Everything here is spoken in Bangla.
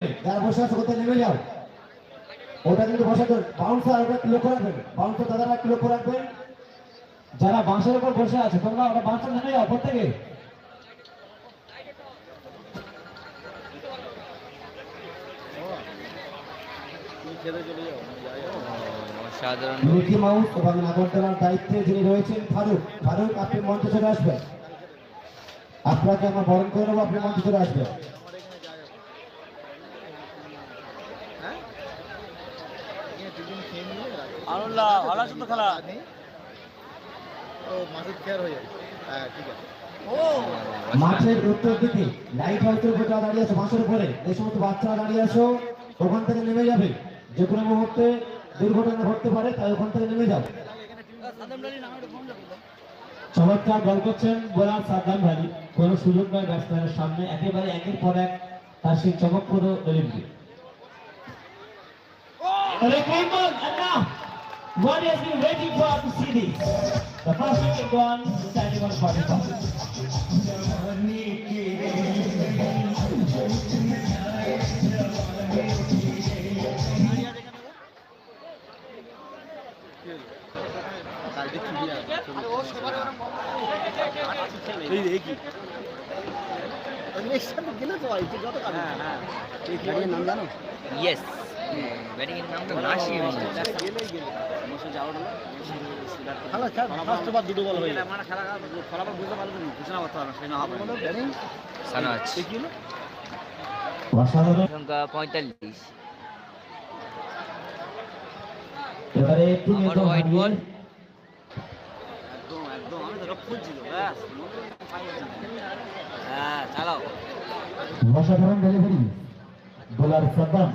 যারা বসে আছে কোথায় নেমে যাও। ওটা কিন্তু বসে বাউন্সার, ওটা লক্ষ্য রাখবেন, বাউন্সার দাদারা একটু লক্ষ্য রাখবেন। যারা বাঁশের উপর বসে আছে তোমরা ওটা বাঁশের নেমে যাও প্রত্যেকে। মিকি মাউস এবং নাগরদোলার দায়িত্বে যিনি রয়েছেন ফারুক, ফারুক আপনি মঞ্চে চলে আসবেন। আপনাকে আমরা বরণ করে নেবো, আপনি মঞ্চে চলে আসবেন। মাঠের উত্তর দিকে লাইট হাউসের উপর যারা দাঁড়িয়ে আছে, বাঁশের উপরে যে সমস্ত বাচ্চারা দাঁড়িয়ে আছো ওখান থেকে নেমে যাবে। যে কোনো মুহূর্তে দুর্ঘটনা ঘটতে পারে, তাই ওখান থেকে নেমে যাও। চমৎকার বল করছেন বোলার সাদ্দাম ভাই, কোনো সুযোগ নয় ব্যাটসম্যানের সামনে, একেবারে একের পর এক তার সেই চমকপ্রদ delivery. What has been waiting for to see this? The first wicket gone, standing on 45. Yes. Batting এর নাম তো রাশি দুটো বল হয়ে ফলাফল বুঝতে পারবেন ঘোষণা করতে পারবেন সেই না হবে সানাজ সংখ্যা 45। এবারে একটু হোয়াইট বল একদম একদম আমি তো খুঁজছি তো ব্যাস হ্যাঁ চালাও। অসাধারণ ডেলিভারি বোলার সাদ্দাম।